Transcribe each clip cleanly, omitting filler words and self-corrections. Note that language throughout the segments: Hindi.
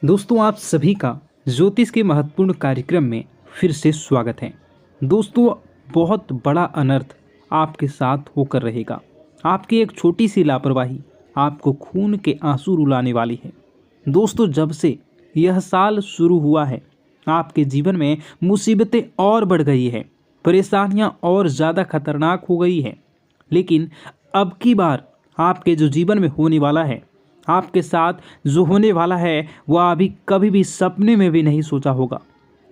दोस्तों, आप सभी का ज्योतिष के महत्वपूर्ण कार्यक्रम में फिर से स्वागत है। दोस्तों, बहुत बड़ा अनर्थ आपके साथ होकर रहेगा। आपकी एक छोटी सी लापरवाही आपको खून के आंसू रुलाने वाली है। दोस्तों, जब से यह साल शुरू हुआ है, आपके जीवन में मुसीबतें और बढ़ गई है, परेशानियां और ज़्यादा खतरनाक हो गई है। लेकिन अब की बार आपके जो जीवन में होने वाला है, आपके साथ जो होने वाला है, वह अभी कभी भी सपने में भी नहीं सोचा होगा।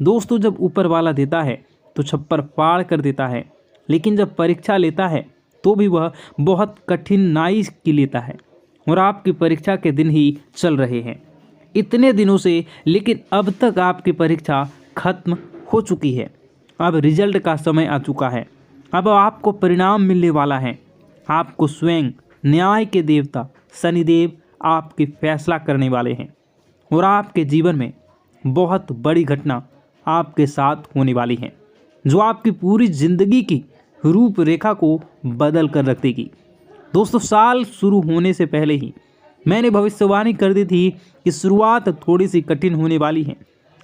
दोस्तों, जब ऊपर वाला देता है तो छप्पर फाड़ कर देता है, लेकिन जब परीक्षा लेता है तो भी वह बहुत कठिनाई की लेता है। और आपकी परीक्षा के दिन ही चल रहे हैं इतने दिनों से, लेकिन अब तक आपकी परीक्षा खत्म हो चुकी है। अब रिजल्ट का समय आ चुका है। अब आपको परिणाम मिलने वाला है। आपको स्वयं न्याय के देवता शनिदेव आपकी फैसला करने वाले हैं और आपके जीवन में बहुत बड़ी घटना आपके साथ होने वाली है, जो आपकी पूरी जिंदगी की रूपरेखा को बदल कर रख देगी। दोस्तों, साल शुरू होने से पहले ही मैंने भविष्यवाणी कर दी थी कि शुरुआत थोड़ी सी कठिन होने वाली है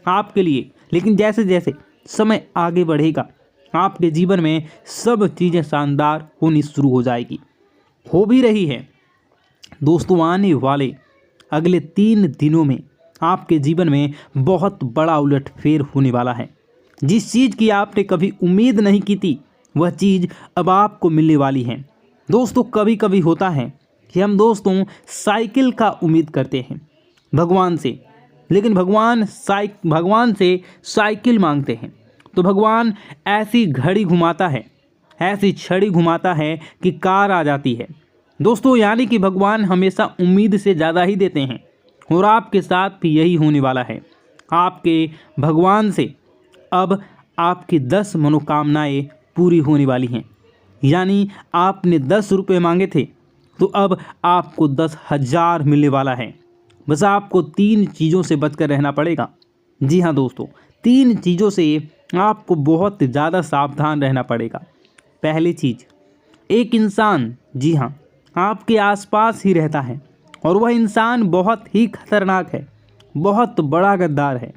आपके लिए, लेकिन जैसे जैसे समय आगे बढ़ेगा आपके जीवन में सब चीज़ें शानदार होनी शुरू हो जाएगी, हो भी रही है। दोस्तों, आने वाले अगले 3 दिनों में आपके जीवन में बहुत बड़ा उलटफेर होने वाला है। जिस चीज़ की आपने कभी उम्मीद नहीं की थी, वह चीज़ अब आपको मिलने वाली है। दोस्तों, कभी कभी होता है कि हम दोस्तों साइकिल का उम्मीद करते हैं भगवान से, लेकिन भगवान से साइकिल मांगते हैं तो भगवान ऐसी घड़ी घुमाता है, ऐसी छड़ी घुमाता है कि कार आ जाती है। दोस्तों, यानी कि भगवान हमेशा उम्मीद से ज़्यादा ही देते हैं और आपके साथ भी यही होने वाला है। आपके भगवान से अब आपकी 10 मनोकामनाएं पूरी होने वाली हैं। यानी आपने 10 रुपये मांगे थे तो अब आपको 10,000 मिलने वाला है। बस आपको 3 चीज़ों से बचकर रहना पड़ेगा। जी हाँ दोस्तों, 3 चीज़ों से आपको बहुत ज़्यादा सावधान रहना पड़ेगा। पहली चीज़, एक इंसान, जी हाँ, आपके आसपास ही रहता है और वह इंसान बहुत ही खतरनाक है, बहुत बड़ा गद्दार है।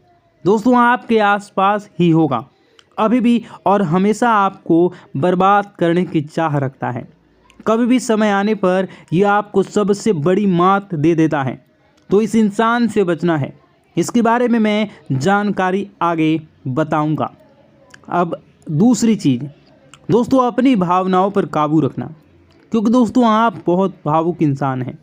दोस्तों, आपके आसपास ही होगा अभी भी और हमेशा आपको बर्बाद करने की चाह रखता है। कभी भी समय आने पर यह आपको सबसे बड़ी मात दे देता है। तो इस इंसान से बचना है। इसके बारे में मैं जानकारी आगे बताऊंगा। अब दूसरी चीज़, दोस्तों, अपनी भावनाओं पर काबू रखना, क्योंकि दोस्तों आप बहुत भावुक इंसान हैं।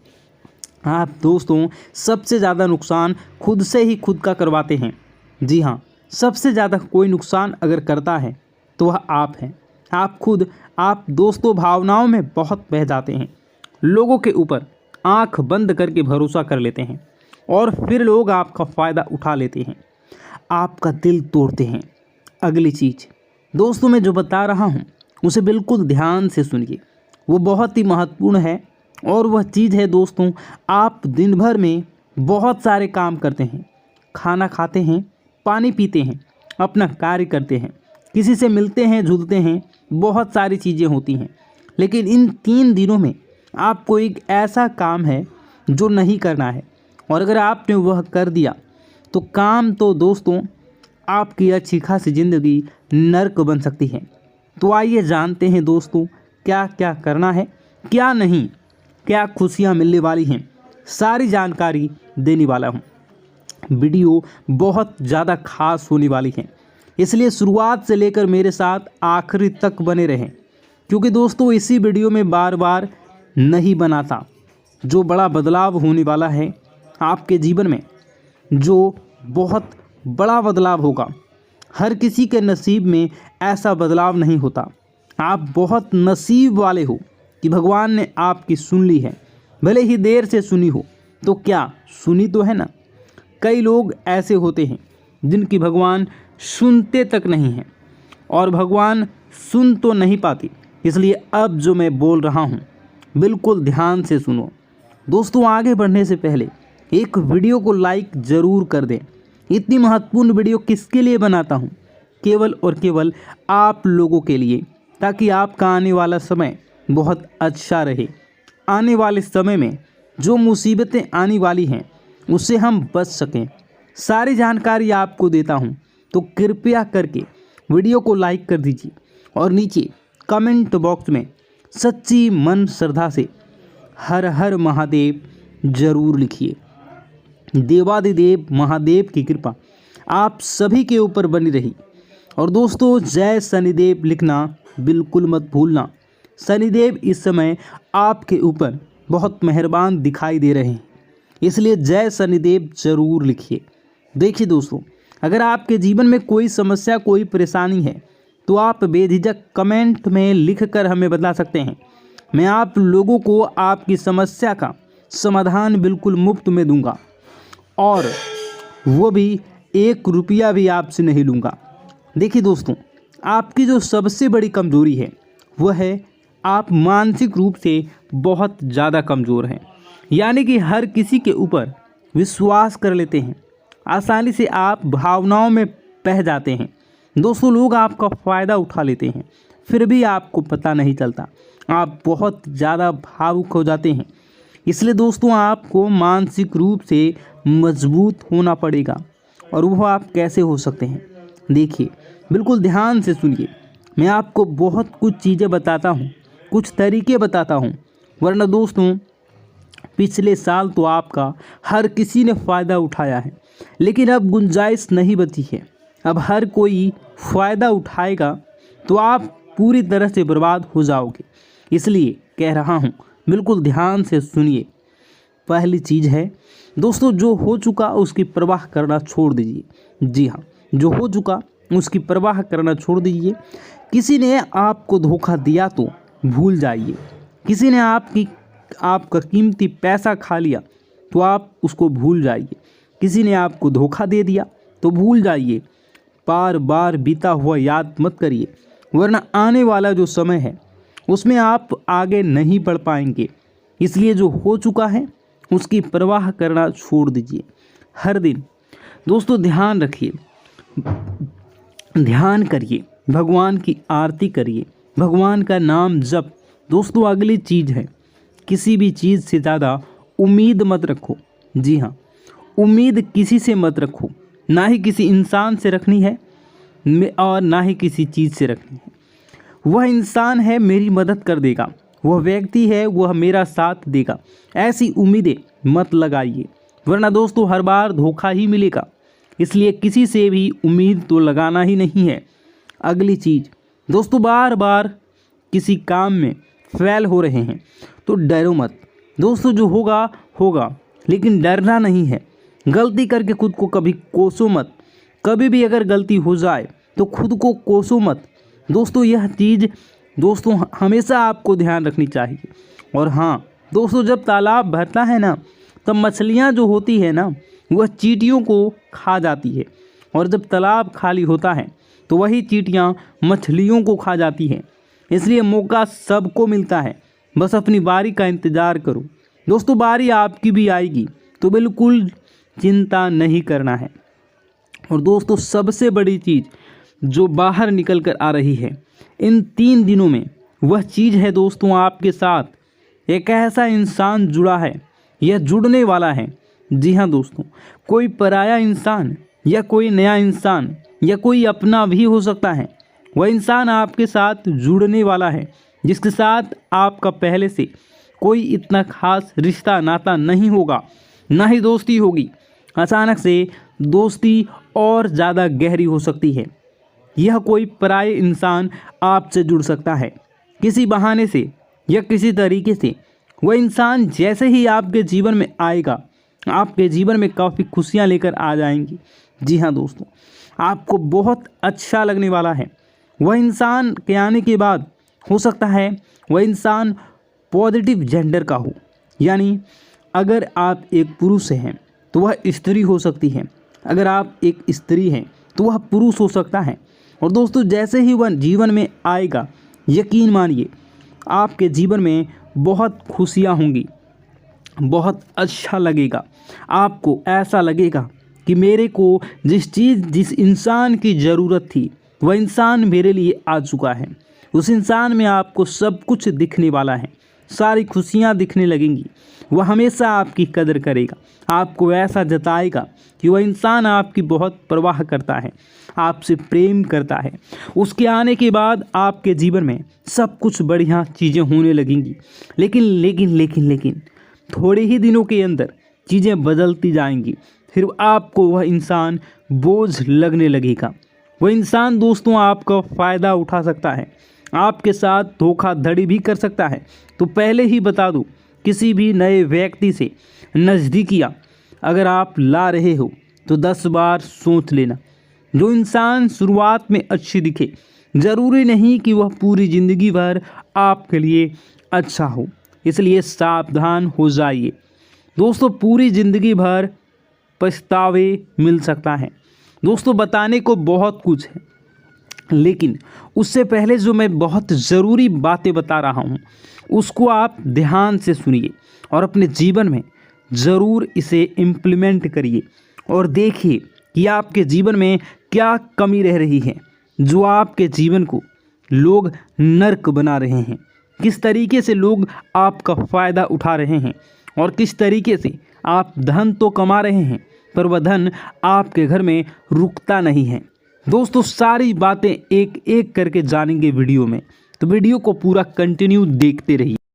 आप दोस्तों सबसे ज़्यादा नुकसान खुद से ही खुद का करवाते हैं। जी हाँ, सबसे ज़्यादा कोई नुकसान अगर करता है तो वह आप हैं। आप दोस्तों भावनाओं में बहुत बह जाते हैं। लोगों के ऊपर आंख बंद करके भरोसा कर लेते हैं और फिर लोग आपका फ़ायदा उठा लेते हैं, आपका दिल तोड़ते हैं। अगली चीज़ दोस्तों, मैं जो बता रहा हूँ उसे बिल्कुल ध्यान से सुनिए, वो बहुत ही महत्वपूर्ण है। और वह चीज़ है दोस्तों, आप दिन भर में बहुत सारे काम करते हैं, खाना खाते हैं, पानी पीते हैं, अपना कार्य करते हैं, किसी से मिलते हैं, जुलते हैं, बहुत सारी चीज़ें होती हैं। लेकिन इन 3 दिनों में आपको एक ऐसा काम है जो नहीं करना है, और अगर आपने वह कर दिया तो काम तो दोस्तों आपकी अच्छी खासी ज़िंदगी नर्क बन सकती है। तो आइए जानते हैं दोस्तों क्या क्या करना है, क्या नहीं, क्या खुशियां मिलने वाली हैं, सारी जानकारी देने वाला हूं। वीडियो बहुत ज़्यादा खास होने वाली है, इसलिए शुरुआत से लेकर मेरे साथ आखिरी तक बने रहें, क्योंकि दोस्तों इसी वीडियो में बार बार नहीं बनाता जो बड़ा बदलाव होने वाला है आपके जीवन में, जो बहुत बड़ा बदलाव होगा। हर किसी के नसीब में ऐसा बदलाव नहीं होता। आप बहुत नसीब वाले हो कि भगवान ने आपकी सुन ली है, भले ही देर से सुनी हो, तो क्या सुनी तो है ना। कई लोग ऐसे होते हैं जिनकी भगवान सुनते तक नहीं हैं, और भगवान सुन तो नहीं पाती। इसलिए अब जो मैं बोल रहा हूँ बिल्कुल ध्यान से सुनो। दोस्तों, आगे बढ़ने से पहले एक वीडियो को लाइक ज़रूर कर दें। इतनी महत्वपूर्ण वीडियो किसके लिए बनाता हूँ? केवल और केवल आप लोगों के लिए, ताकि आपका आने वाला समय बहुत अच्छा रहे। आने वाले समय में जो मुसीबतें आने वाली हैं उससे हम बच सकें, सारी जानकारी आपको देता हूं, तो कृपया करके वीडियो को लाइक कर दीजिए और नीचे कमेंट बॉक्स में सच्ची मन श्रद्धा से हर हर महादेव जरूर लिखिए। देवादिदेव महादेव की कृपा आप सभी के ऊपर बनी रही। और दोस्तों, जय शनिदेव लिखना बिल्कुल मत भूलना। शनिदेव इस समय आपके ऊपर बहुत मेहरबान दिखाई दे रहे हैं, इसलिए जय शनिदेव जरूर लिखिए। देखिए दोस्तों, अगर आपके जीवन में कोई समस्या, कोई परेशानी है तो आप बेझिझक कमेंट में लिखकर हमें बता सकते हैं। मैं आप लोगों को आपकी समस्या का समाधान बिल्कुल मुफ्त में दूंगा, और वो भी 1 रुपया भी आपसे नहीं लूँगा। देखिए दोस्तों, आपकी जो सबसे बड़ी कमज़ोरी है वह है आप मानसिक रूप से बहुत ज़्यादा कमज़ोर हैं। यानी कि हर किसी के ऊपर विश्वास कर लेते हैं, आसानी से आप भावनाओं में बह जाते हैं। दोस्तों, लोग आपका फ़ायदा उठा लेते हैं, फिर भी आपको पता नहीं चलता। आप बहुत ज़्यादा भावुक हो जाते हैं। इसलिए दोस्तों, आपको मानसिक रूप से मजबूत होना पड़ेगा। और वो आप कैसे हो सकते हैं, देखिए, बिल्कुल ध्यान से सुनिए। मैं आपको बहुत कुछ चीज़ें बताता हूँ, कुछ तरीके बताता हूँ, वरना दोस्तों पिछले साल तो आपका हर किसी ने फ़ायदा उठाया है, लेकिन अब गुंजाइश नहीं बची है। अब हर कोई फ़ायदा उठाएगा तो आप पूरी तरह से बर्बाद हो जाओगे। इसलिए कह रहा हूँ, बिल्कुल ध्यान से सुनिए। पहली चीज़ है दोस्तों, जो हो चुका उसकी परवाह करना छोड़ दीजिए। जी हाँ, जो हो चुका उसकी परवाह करना छोड़ दीजिए। किसी ने आपको धोखा दिया तो भूल जाइए। किसी ने आपका कीमती पैसा खा लिया तो आप उसको भूल जाइए। किसी ने आपको धोखा दे दिया तो भूल जाइए। बार बार बीता हुआ याद मत करिए, वरना आने वाला जो समय है उसमें आप आगे नहीं बढ़ पाएंगे। इसलिए जो हो चुका है उसकी परवाह करना छोड़ दीजिए। हर दिन दोस्तों ध्यान रखिए, ध्यान करिए, भगवान की आरती करिए, भगवान का नाम जप। दोस्तों, अगली चीज़ है, किसी भी चीज़ से ज़्यादा उम्मीद मत रखो। जी हाँ, उम्मीद किसी से मत रखो, ना ही किसी इंसान से रखनी है और ना ही किसी चीज़ से रखनी है। वह इंसान है मेरी मदद कर देगा, वह व्यक्ति है वह मेरा साथ देगा, ऐसी उम्मीदें मत लगाइए, वरना दोस्तों हर बार धोखा ही मिलेगा। इसलिए किसी से भी उम्मीद तो लगाना ही नहीं है। अगली चीज़ दोस्तों, बार बार किसी काम में फेल हो रहे हैं तो डरो मत। दोस्तों, जो होगा होगा, लेकिन डरना नहीं है। गलती करके खुद को कभी कोसो मत। कभी भी अगर गलती हो जाए तो खुद को कोसो मत। दोस्तों, यह चीज़ दोस्तों हमेशा आपको ध्यान रखनी चाहिए। और हाँ दोस्तों, जब तालाब भरता है ना, तब मछलियाँ जो होती है ना, वह चींटियों को खा जाती है, और जब तालाब खाली होता है तो वही चींटियाँ मछलियों को खा जाती हैं। इसलिए मौका सबको मिलता है, बस अपनी बारी का इंतज़ार करो। दोस्तों, बारी आपकी भी आएगी, तो बिल्कुल चिंता नहीं करना है। और दोस्तों, सबसे बड़ी चीज़ जो बाहर निकल कर आ रही है इन 3 दिनों में, वह चीज़ है दोस्तों, आपके साथ एक ऐसा इंसान जुड़ा है, यह जुड़ने वाला है। जी हाँ दोस्तों, कोई पराया इंसान या कोई नया इंसान या कोई अपना भी हो सकता है। वह इंसान आपके साथ जुड़ने वाला है, जिसके साथ आपका पहले से कोई इतना खास रिश्ता नाता नहीं होगा, ना ही दोस्ती होगी। अचानक से दोस्ती और ज़्यादा गहरी हो सकती है। यह कोई पराये इंसान आपसे जुड़ सकता है किसी बहाने से या किसी तरीके से। वह इंसान जैसे ही आपके जीवन में आएगा, आपके जीवन में काफ़ी खुशियाँ लेकर आ जाएंगी। जी हाँ दोस्तों, आपको बहुत अच्छा लगने वाला है। वह इंसान के आने के बाद हो सकता है वह इंसान पॉजिटिव जेंडर का हो, यानी अगर आप एक पुरुष हैं तो वह स्त्री हो सकती है, अगर आप एक स्त्री हैं तो वह पुरुष हो सकता है। और दोस्तों, जैसे ही वह जीवन में आएगा, यकीन मानिए आपके जीवन में बहुत खुशियाँ होंगी, बहुत अच्छा लगेगा। आपको ऐसा लगेगा कि मेरे को जिस इंसान की ज़रूरत थी वह इंसान मेरे लिए आ चुका है। उस इंसान में आपको सब कुछ दिखने वाला है, सारी खुशियाँ दिखने लगेंगी। वह हमेशा आपकी कदर करेगा, आपको ऐसा जताएगा कि वह इंसान आपकी बहुत परवाह करता है, आपसे प्रेम करता है। उसके आने के बाद आपके जीवन में सब कुछ बढ़िया चीज़ें होने लगेंगी। लेकिन लेकिन लेकिन लेकिन थोड़े ही दिनों के अंदर चीज़ें बदलती जाएंगी। फिर आपको वह इंसान बोझ लगने लगेगा। वह इंसान दोस्तों आपका फ़ायदा उठा सकता है, आपके साथ धोखाधड़ी भी कर सकता है। तो पहले ही बता दूं, किसी भी नए व्यक्ति से नज़दीकियाँ अगर आप ला रहे हो तो 10 बार सोच लेना। जो इंसान शुरुआत में अच्छी दिखे, ज़रूरी नहीं कि वह पूरी ज़िंदगी भर आपके लिए अच्छा हो, इसलिए सावधान हो जाइए। दोस्तों पूरी ज़िंदगी भर पछतावे मिल सकता है। दोस्तों बताने को बहुत कुछ है, लेकिन उससे पहले जो मैं बहुत ज़रूरी बातें बता रहा हूँ उसको आप ध्यान से सुनिए और अपने जीवन में ज़रूर इसे इम्प्लीमेंट करिए और देखिए कि आपके जीवन में क्या कमी रह रही है जो आपके जीवन को लोग नर्क बना रहे हैं। किस तरीके से लोग आपका फ़ायदा उठा रहे हैं और किस तरीके से आप धन तो कमा रहे हैं पर वह धन आपके घर में रुकता नहीं है। दोस्तों सारी बातें एक एक करके जानेंगे वीडियो में, तो वीडियो को पूरा कंटिन्यू देखते रहिए।